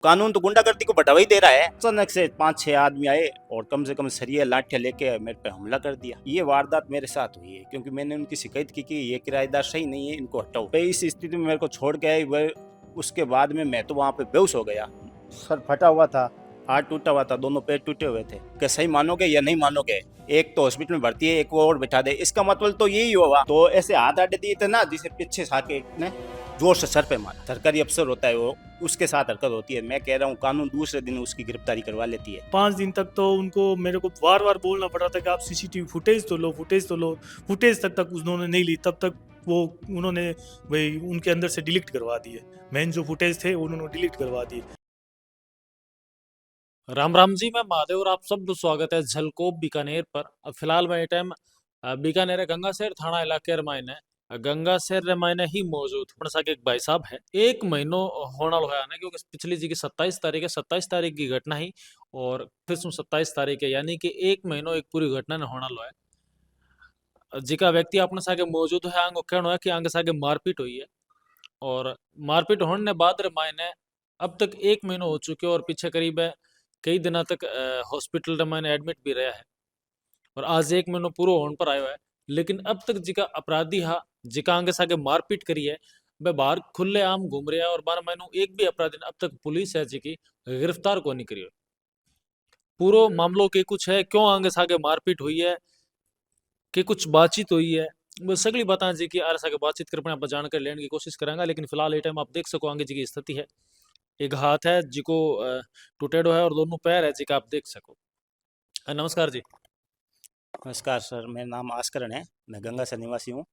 कानून तो गुंडागर्दी को बढ़ावा ही दे रहा है। अचानक से 5-6 आदमी आए और कम से कम सरिया लाठियां लेके मेरे पे हमला कर दिया। ये वारदात मेरे साथ हुई है क्योंकि मैंने उनकी शिकायत की कि ये किराएदार सही नहीं है, इनको हटाओ। पे इस स्थिति में मेरे को छोड़ के आए वह। उसके बाद में मैं तो वहाँ पे बेहोश हो गया। सर फटा हुआ था, हाथ टूटा हुआ था, दोनों पैर टूटे हुए थे। क्या सही मानोगे या नहीं मानोगे, एक तो हॉस्पिटल में भर्ती है, एक वो और बैठा दे, इसका मतलब तो यही हुआ। तो ऐसे हाथ आड़े दिए थे ना, जिसे पीछे साके ने जोर से सर पे मारा। सरकारी अफसर होता है वो, उसके साथ हरकत होती है। मैं कह रहा हूँ कानून दूसरे दिन उसकी गिरफ्तारी करवा लेती है। 5 दिन तक तो उनको मेरे को बार बार बोलना पड़ा था कि आप सीसीटीवी फुटेज तो लो, फुटेज तो लो। फुटेज तक उन्होंने नहीं ली, तब तक वो उन्होंने वही उनके अंदर से डिलीट करवा दिए। मेन जो फुटेज थे उन्होंने डिलीट करवा दिए। राम राम जी, मैं महादेव और आप सबको स्वागत है झलकोप बीकानेर पर। अब फिलहाल मैं ये टाइम बीकानेर गंगासेर थाना इलाके रे मायने गंगासेर रे मायने ही मौजूद हूं। सा के एक भाई साहब है, एक महीनो होना होया ना, क्योंकि पिछली जी की 27 तारीख है, 27 तारीख की घटना ही। और फिर 27 तारीख है, यानी कि एक महीनो एक पूरी घटना ने होना लो है। जिका व्यक्ति अपने सागे मौजूद है, आंगो कहना है कि आंगे सागे मारपीट हुई है। और मारपीट होने ने बाद रे मायने अब तक एक महीनो हो चुके और पीछे करीब कई दिनों तक हॉस्पिटल रे मायने एडमिट भी रहा है। और आज एक महीनो पूरा होने पर आयो है, लेकिन अब तक जिका अपराधी हा, जिका आगे सागे मारपीट करी है, वह बाहर खुले आम घूम रहा है। और 12 महीनों एक भी अपराधी ने अब तक पुलिस है जिकी गिरफ्तार को नहीं करी। पूरो मामलो के कुछ है, क्यों आगे सागे मारपीट हुई है, कि कुछ बातचीत हुई है, वो सगली बातें जी की आर सागे बातचीत करने आप जानकारी लेने की कोशिश करेंगे। लेकिन फिलहाल ये टाइम आप देख सको आगे जी की स्थिति है, एक हाथ है जिको टूटेडो है और दोनों पैर है जिका आप देख सको। नमस्कार जी। नमस्कार सर, मेरा नाम आस्करण है, मैं गंगा से निवासी हूँ।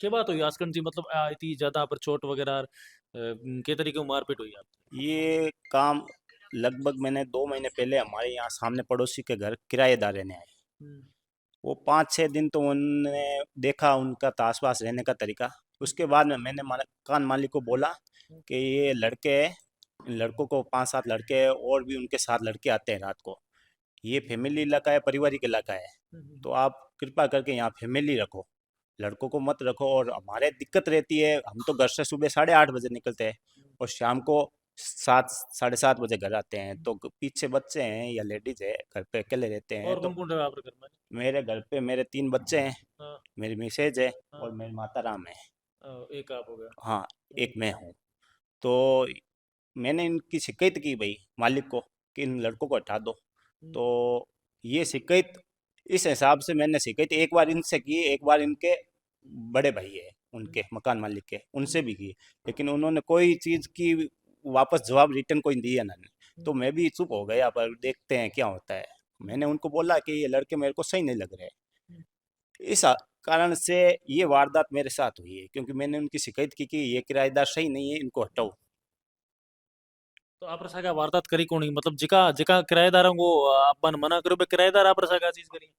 क्या बात हुई आस्करण जी, मतलब इतनी ज्यादा पर चोट वगैरह के तरीके की मारपीट हुई आप? ये काम लगभग मैंने 2 महीने पहले हमारे यहाँ सामने पड़ोसी के घर किराएदार रहने आए। हम्म। वो 5-6 दिन तो उनने देखा उनका आसपास रहने का तरीका। उसके बाद में मैंने मकान मालिक को बोला कि ये लड़के हैं, इन लड़कों को 5-7 लड़के हैं और भी उनके साथ लड़के आते हैं रात को। ये फैमिली इलाका है, पारिवारिक इलाका है, तो आप कृपा करके यहाँ फैमिली रखो, लड़कों को मत रखो। और हमारे दिक्कत रहती है, हम तो घर से सुबह 8:30 बजे निकलते हैं और शाम को 7-7:30 बजे घर आते हैं। तो पीछे बच्चे हैं या लेडीज है, घर पे अकेले रहते हैं। और तो कौन कौन रहा आपके घर में? मेरे घर पे मेरे 3 बच्चे हैं, हाँ। मेरी मिसेज है हाँ। और मेरी माता राम है। एक आप हो गया। हाँ, एक मैं हूँ। तो मैंने इनकी शिकायत की भाई मालिक को कि इन लड़कों को हटा दो। हम्म। तो ये शिकायत इस हिसाब से मैंने शिकायत एक बार इनसे की, एक बार इनके बड़े भाई है उनके मकान मालिक के, उनसे भी की, लेकिन उन्होंने कोई चीज़ की वापस जवाब रिटर्न कोई दिया ना। तो मैं भी चुप हो गया, पर देखते हैं क्या होता है। मैंने उनको बोला कि ये लड़के मेरे को सही नहीं लग रहे। इस कारण से ये वारदात मेरे साथ हुई है क्योंकि मैंने उनकी शिकायत की कि ये किराएदार सही नहीं है, इनको हटाओ। तो आप रसा क्या वारदात करी कौन, मतलब जिका जिका किराएदार को आप मना करो बे, किराएदार आप रसा क्या चीज करी?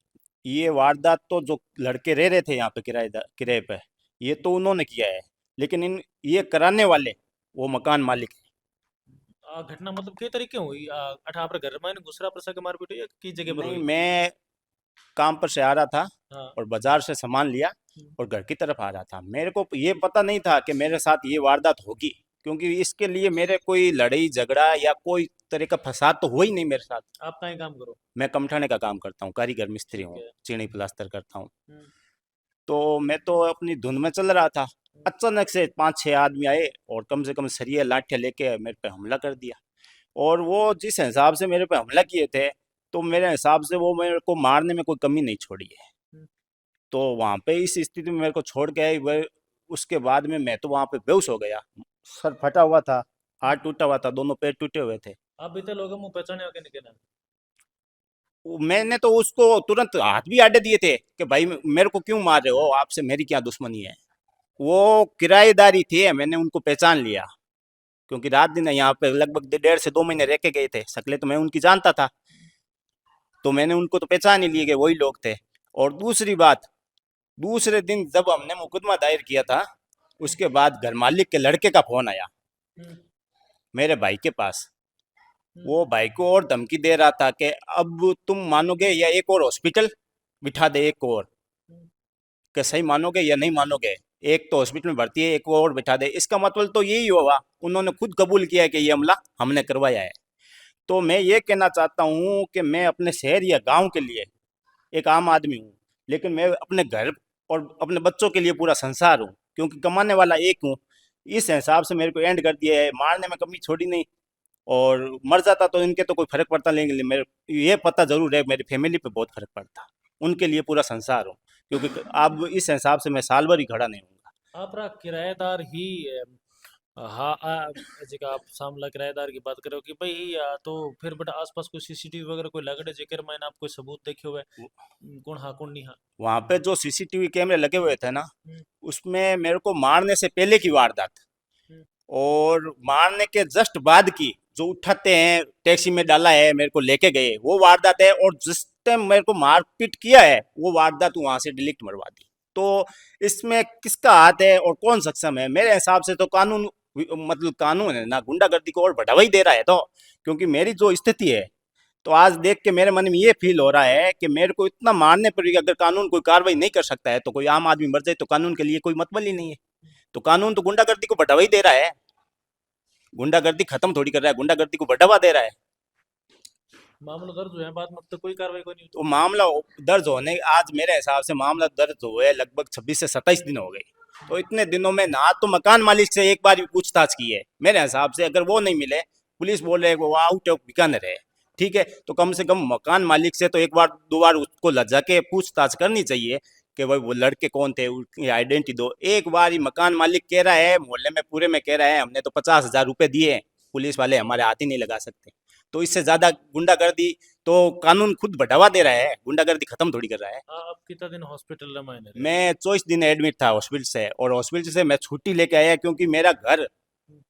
ये वारदात तो जो लड़के रह रहे थे यहाँ पे किराएदार किराए पे, ये तो उन्होंने किया है, लेकिन इन ये कराने वाले वो मकान मालिक है। घटना मतलब के तरीके हुई? अठा आप घर में घुसरा पर सके मारपीट हुई या की जगह पर नहीं, हुई? मैं काम पर से आ रहा था हाँ। और बाजार से सामान लिया हम्म। और घर की तरफ आ रहा था। मेरे को ये पता नहीं था कि मेरे साथ ये वारदात होगी, क्योंकि इसके लिए मेरे कोई लड़ाई झगड़ा या कोई तरह का फसाद तो हुआ ही नहीं मेरे साथ। आप कहीं काम करो? मैं कमठाने का काम करता हूँ, कारीगर मिस्त्री ठीक हूँ, है। चीनी प्लास्टर करता हूँ। हम्म। तो मैं तो अपनी धुन में चल रहा था। अचानक से 5-6 आदमी आए और कम से कम सरिया लाठियां लेके मेरे पे हमला कर दिया। और वो जिस हिसाब से मेरे पे हमला किए थे, तो मेरे हिसाब से वो मेरे को मारने में कोई कमी नहीं छोड़ी है। हम्म। तो वहाँ पे इस स्थिति में मेरे को छोड़ के आई वह। उसके बाद में मैं तो वहाँ पे बेहोश हो गया। सर फटा हुआ था, हाथ टूटा हुआ था, दोनों पैर टूटे हुए थे। आप बीते लोगों मुंह पहचाने होके निकले? मैंने तो उसको तुरंत हाथ भी आड़े दिए थे कि भाई मेरे को क्यों मार रहे हो, आपसे मेरी क्या दुश्मनी है। वो किराएदारी थे, मैंने उनको पहचान लिया क्योंकि रात दिन यहाँ पे लगभग 1.5 से 2 महीने रह के गए थे। शक्लें तो मैं उनकी जानता था, तो मैंने उनको तो पहचान ही लिए कि वही लोग थे। और दूसरी बात, दूसरे दिन जब हमने मुकदमा दायर किया था, उसके बाद घर मालिक के लड़के का फोन आया हम्म। मेरे भाई के पास। हम्म। वो भाई को और धमकी दे रहा था कि अब तुम मानोगे या एक और हॉस्पिटल बिठा दे, एक और, हम्म। कि सही मानोगे या नहीं मानोगे। एक तो हॉस्पिटल में भर्ती है, एक को और बैठा दे। इसका मतलब तो यही हुआ, उन्होंने खुद कबूल किया कि ये हमला हमने करवाया है। तो मैं ये कहना चाहता हूँ कि मैं अपने शहर या गांव के लिए एक आम आदमी हूँ, लेकिन मैं अपने घर और अपने बच्चों के लिए पूरा संसार हूँ, क्योंकि कमाने वाला एक हूँ। इस हिसाब से मेरे को एंड कर दिया है, मारने में कमी छोड़ी नहीं। और मर जाता तो इनके तो कोई फर्क पड़ता नहीं, लेकिन मेरे ये पता जरूर है मेरी फैमिली पे बहुत फर्क पड़ता। उनके लिए पूरा संसार हूँ, क्योंकि अब इस हिसाब से मैं साल भर ही खड़ा नहीं हूँगा। आपरा किराएदार ही हाँ जगह आप सामला किराएदार की बात करो कि भाई तो फिर बट आसपास कोई सीसीटीवी वगैरह कोई लगड़े जेकर मैंने आप कोई सबूत देखे हुए कौन हाँ कौन नहीं हाँ। वहाँ पे जो सीसीटीवी कैमरे लगे हुए थे ना, हम्म, उसमें मेरे को मारने से पहले की वारदात हम्म, और मारने के जस्ट बाद की, जो उठाते हैं टैक्सी में डाला है मेरे को लेके गए, वो वारदात है। और जिस टाइम मेरे को मारपीट किया है वो वारदात वहां से डिलीट मरवा दी। तो इसमें किसका हाथ है और कौन सक्षम है? मेरे हिसाब से तो कानून, मतलब कानून है ना गुंडागर्दी को और बढ़ावा ही दे रहा है। तो क्योंकि मेरी जो स्थिति है, तो आज देख के मेरे मन में ये फील हो रहा है कि मेरे को इतना मारने पर भी अगर कानून कोई कार्रवाई नहीं कर सकता है, तो कोई आम आदमी मर जाए तो कानून के लिए कोई मतलब ही नहीं है। तो कानून तो गुंडागर्दी को बढ़ावा ही दे रहा है, गुंडागर्दी खत्म थोड़ी कर रहा है, गुंडागर्दी को बढ़ावा दे रहा है। मामला दर्ज हुए हैं बाद में अब तक कोई कार्रवाई कोई नहीं तो मामला दर्ज होने, आज मेरे हिसाब से मामला दर्ज हुए लगभग 26 से 27 दिन हो गए। तो इतने दिनों में ना तो मकान मालिक से एक बार भी पूछताछ की है मेरे हिसाब से। अगर वो नहीं मिले, पुलिस बोल रहे वो आउट ऑफ बीकानेर है, ठीक है, तो कम से कम मकान मालिक से तो एक बार दो बार उसको लजा के पूछताछ करनी चाहिए कि भाई वो लड़के कौन थे, उनकी आइडेंटिटी दो। एक बार ही मकान मालिक कह रहा है, मोहल्ले में पूरे में कह रहा है हमने तो 50,000 रुपए दिए हैं, पुलिस वाले हमारे हाथ ही नहीं लगा सकते। तो इससे ज्यादा गुंडागर्दी तो कानून खुद बढ़ावा दे रहा है, गुंडागर्दी खत्म थोड़ी कर रहा है। हाँ आप कितना दिन हॉस्पिटल में मायने रहे। मैं 24 दिन एडमिट था हॉस्पिटल से, और हॉस्पिटल से मैं छुट्टी लेके आया क्योंकि मेरा घर,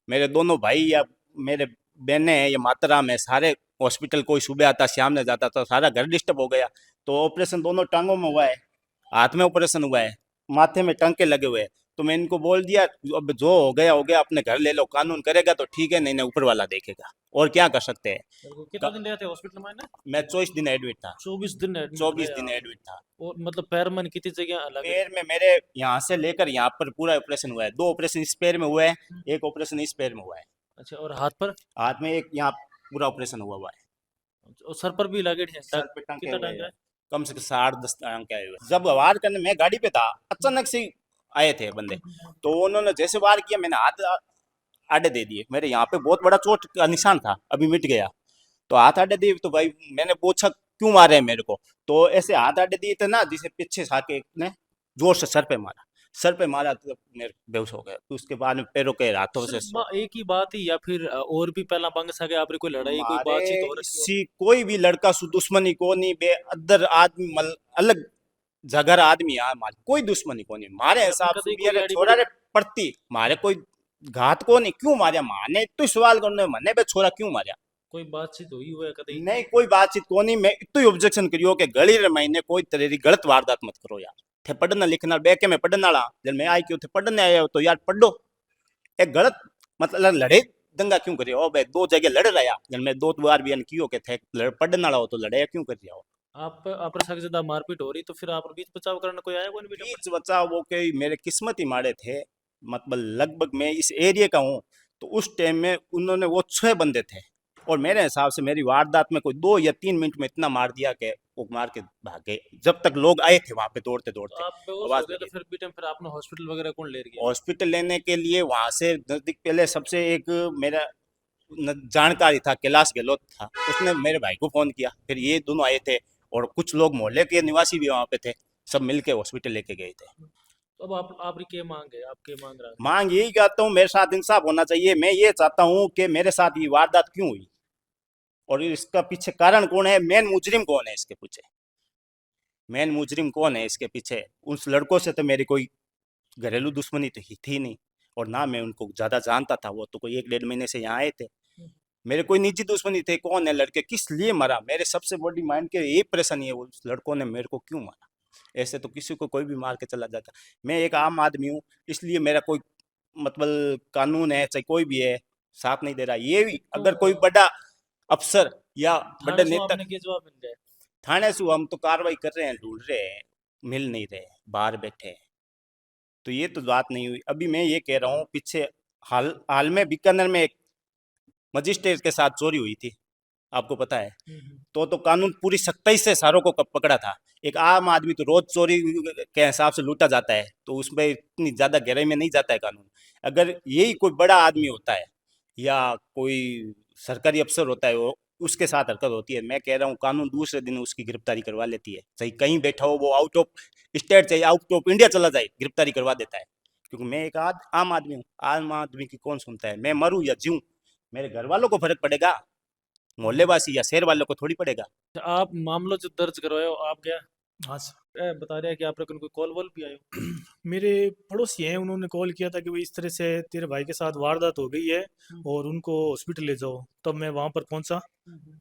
मेरे दोनों भाई या मेरे बहनें हैं या माताराम है, सारे हॉस्पिटल, कोई सुबह आता शाम में जाता, तो सारा घर डिस्टर्ब हो गया। तो ऑपरेशन दोनों टांगों में हुआ है, हाथ में ऑपरेशन हुआ है, माथे में टांके लगे हुए हैं। तो मैं इनको बोल दिया अब जो हो गया अपने घर ले लो, कानून करेगा तो ठीक है, नहीं नहीं ऊपर वाला देखेगा। और क्या कर सकते हैं। मेरे को कितना दिन रहे थे हॉस्पिटल में ना। मैं 24 दिन एडमिट था। 24 दिन एडमिट 24 रहे दिन आप। एडमिट था। और मतलब पैर मन कितनी जगह अलग है। पैर में मेरे यहाँ से लेकर यहाँ पर पूरा ऑपरेशन हुआ है। 2 ऑपरेशन इस पैर में हुआ है, एक ऑपरेशन इस पैर में हुआ है। अच्छा और हाथ पर। हाथ में एक यहाँ पूरा ऑपरेशन हुआ है। और सर पर भी लगे हैं सर पे टांके कितना हुए टांका हैं, है। कम से कम 8-10 टांके आए हुए हैं। जब वार करने मैं गाड़ी पे था, अचानक से आए थे बंदे, तो उन्होंने जैसे वार किया मैंने हाथ आड़े दे दिए। मेरे यहाँ पे बहुत बड़ा चोट का निशान था, अभी मिट गया। तो हाथ आड़े दिए तो भाई मैंने पूछा क्यों मारे हैं मेरे को, तो ऐसे हाथ आड़े दिए थे ना, जिसे पीछे से आके ने जोर से सर पे मारा। सर पे मारा तो मेरे बेहोश हो गया। तो उसके बाद में पैरों के हाथों से सिर्फ एक ही बात ही या फिर और भी पहला बंग सके आपने कोई लड़ाई कोई मारे बातचीत हो रखी हो। इसी कोई भी लड़का सु दुश्मनी को नहीं बे, अदर आदमी अलग जगह आदमी है मारे, कोई दुश्मनी को नहीं मारे आपने हिसाब से कभी भी। कोई अरे गाड़ी छोरा बड़ी। रे पड़ती मारे, कोई घात को नहीं, क्यों मारे माने तो सवाल करने मने बे छोरा क्यों मारा। कोई बातचीत हुई हुआ है कभी। नहीं कोई बातचीत को नहीं। मैं इतो ही ऑब्जेक्शन करियो कि गली रे महीने कोई तरह की गलत वारदात मत करो यार। थे पढ़ना लिखना बैके में पढ़ने वाला, जब मैं आई क्यों थे पढ़ने आया हो तो यार पढ़ो। एक गलत मतलब लड़े दंगा क्यों कर रहे हो भाई, दो जगह लड़ रहा, जब मैं 2 बार भी कियो के थे पढ़ने वाला हो तो लड़ाई क्यों कर रहे हो। आप सक ज्यादा मारपीट हो रही तो फिर आप बीच बचाव करने कोई आया कोई नहीं बेटा। बीच बचाव वो के मेरे किस्मत ही माड़े थे। मतलब लगभग मैं इस एरिया का हूँ, तो उस टाइम में उन्होंने वो 6 बंदे थे, और मेरे हिसाब से मेरी वारदात में कोई 2 या 3 मिनट में इतना मार दिया कि वो मार के भाग गए, जब तक लोग आए थे वहां पे दौड़ते तो दौड़ते। आप बेहोश आवाज हो गए तो लगी। फिर बीच में फिर आपने हॉस्पिटल वगैरह कौन ले गया। हॉस्पिटल लेने के लिए वहां से नजदीक पहले सबसे एक मेरा जानकारी था, कैलाश गहलोत था, उसने मेरे भाई को फोन किया, फिर ये दोनों आए थे, और कुछ लोग मोहल्ले के निवासी भी वहां पे थे, सब मिलके हॉस्पिटल लेके गए थे। तो अब आप क्या मांग है आप क्या मांग रहा है। मांग यही करता हूँ, मेरे साथ इंसाफ होना चाहिए। मैं ये चाहता हूँ कि मेरे साथ ये वारदात क्यों हुई और इसका पीछे कारण कौन है, मेन मुजरिम कौन है इसके पीछे, मेन मुजरिम कौन है इसके पीछे। उस लड़कों से तो मेरी कोई घरेलू दुश्मनी तो ही थी नहीं, और ना मैं उनको ज्यादा जानता था। वो तो कोई 1-1.5 महीने से यहाँ आए थे। मेरे कोई निजी दुश्मनी थे, कौन है लड़के किस लिए मरा, मेरे सबसे बड़ी माइंड के ये परेशानी है उस लड़कों ने मेरे को क्यों मारा। ऐसे तो किसी को कोई भी मार के चला जाता। मैं एक आम आदमी हूँ, इसलिए मेरा कोई मतलब कानून है चाहे कोई भी है साथ नहीं दे रहा। ये भी अगर कोई बड़ा अफसर या बड़े थाने से नेता, आपने क्या जवाब मिल गया। थाने से हम तो कार्रवाई कर रहे हैं, ढूंढ रहे हैं, मिल नहीं रहे, बाहर बैठे हैं। तो ये तो बात नहीं हुई। अभी मैं ये कह रहा हूँ, पीछे हाल हाल में बीकानेर में एक मजिस्ट्रेट के साथ चोरी हुई थी, आपको पता है। तो कानून पूरी सख्ती से सारों को पकड़ा था। एक आम आदमी तो रोज चोरी के हिसाब से लूटा जाता है, तो उसमें इतनी ज्यादा गहराई में नहीं जाता है कानून। अगर यही कोई बड़ा आदमी होता है या कोई सरकारी अफसर होता है, वो उसके साथ हरकत होती है, मैं कह रहा हूँ कानून दूसरे दिन उसकी गिरफ्तारी करवा लेती है। चाहे कहीं बैठा हो, वो आउट ऑफ स्टेट चाहे आउट ऑफ इंडिया चला जाए, गिरफ्तारी करवा देता है। क्योंकि मैं एक आम आदमी हूँ। आम आदमी की कौन सुनता है? मैं मरूं या जीऊं, मेरे घर वालों को फर्क पड़ेगा, मोहल्लेवासी या शहर वालों को थोड़ी पड़ेगा। आप मामला जो दर्ज करवाए हो, आप क्या हाँ सर। बता रहे हैं कि आप लोगों को कॉल वॉल भी आए हो? मेरे पड़ोसी हैं, उन्होंने कॉल किया था कि भाई इस तरह से तेरे भाई के साथ वारदात हो गई है और उनको हॉस्पिटल ले जाओ। तब मैं वहाँ पर पहुँचा,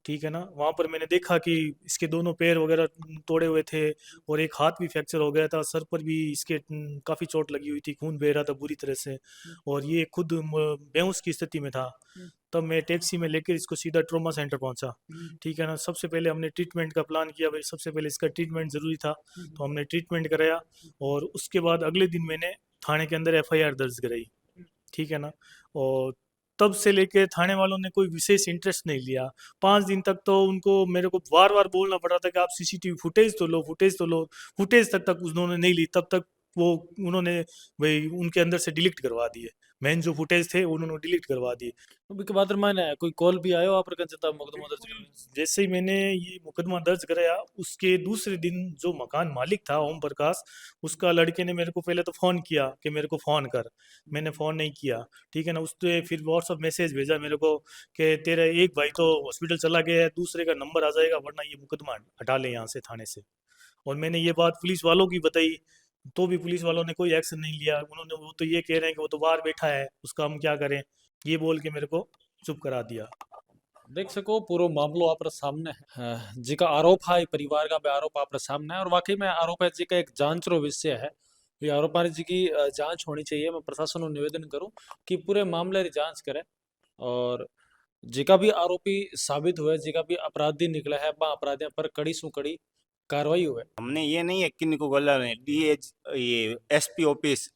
ठीक है ना। वहाँ पर मैंने देखा कि इसके दोनों पैर वगैरह तोड़े हुए थे और एक हाथ भी फ्रैक्चर हो गया था, सर पर भी इसके काफ़ी चोट लगी हुई थी, खून बह रहा था बुरी तरह से और ये खुद बेहोश की स्थिति में था। तब मैं टैक्सी में लेकर इसको सीधा ट्रॉमा सेंटर पहुंचा, ठीक है ना। सबसे पहले हमने ट्रीटमेंट का प्लान किया, भाई सबसे पहले इसका ट्रीटमेंट ज़रूरी था, तो हमने ट्रीटमेंट कराया और उसके बाद अगले दिन मैंने थाने के अंदर एफआईआर दर्ज कराई, ठीक है ना। और तब से लेके थाने वालों ने कोई विशेष इंटरेस्ट नहीं लिया। 5 दिन तक तो उनको मेरे को बार बार बोलना पड़ा था कि आप सीसीटीवी फुटेज तो लो, फुटेज तो लो। फुटेज तक उन्होंने नहीं ली। तब तक वो उन्होंने भाई उनके अंदर से डिलीट करवा दिए, मेन जो फुटेज थे उन्होंने डिलीट करवा दिए। अभी के बाद मैंने कोई कॉल भी आयो आप रखा मुकदमा दर्ज करवाने? जैसे ही मैंने ये मुकदमा दर्ज कराया, उसके दूसरे दिन जो मकान मालिक था ओम प्रकाश, उसका लड़के ने मेरे को पहले तो फ़ोन किया कि मेरे को फ़ोन कर। मैंने फ़ोन नहीं किया, ठीक है ना। उसने फिर व्हाट्सअप मैसेज भेजा मेरे को कि तेरा एक भाई तो हॉस्पिटल चला गया है, दूसरे का नंबर आ जाएगा वरना ये मुकदमा हटा ले यहाँ से थाने से। और मैंने ये बात पुलिस वालों की बताई, तो भी पुलिस वालों ने कोई एक्शन नहीं लिया। उन्होंने, वो तो ये कह रहे हैं कि वो तो बाहर बैठा है, उसका हम क्या करें, ये बोल के मेरे को चुप करा दिया। देख सको पूरा मामलो आप सामने है। जी का आरोप है, ई परिवार का भी आरोप आप सामने है और वाकई में आरोप है जी का एक जांच रो विषय है। ये आरोप जी की जांच होनी चाहिए। मैं प्रशासन को निवेदन करूं कि पूरे मामले की जांच करे और जिका भी आरोपी साबित हुए, जिका भी अपराधी निकला है, बा अपराधियों पर कड़ी सु कड़ी कार्रवाई हुए। हमने ये नहीं है किन्हीं को गला नहीं डी, ये एसपी ऑफिस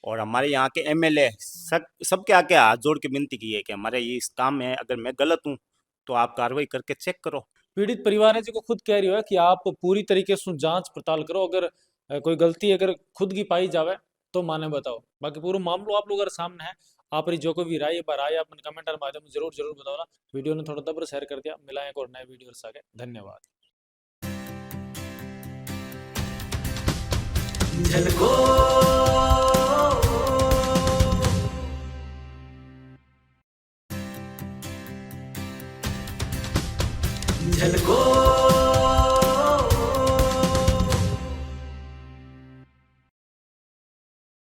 और हमारे यहाँ के एमएलए सबके आके हाथ जोड़ के विनती की है कि हमारे ये इस काम में अगर मैं गलत हूँ तो आप कार्रवाई करके चेक करो। पीड़ित परिवार है जी को खुद कह रही है कि आप पूरी तरीके से जांच पड़ताल करो, अगर कोई गलती अगर खुद की पाई जावे तो माने बताओ। बाकी पूरा मामलो आप लोग अगर सामने है, आप जो कोई भी राय राय अपने कमेंट के माध्यम से जरूर जरूर बताओ ना। वीडियो ने थोड़ा दबर शेयर कर दिया। मिलाएं एक और नए वीडियो के साथ। धन्यवाद। झलको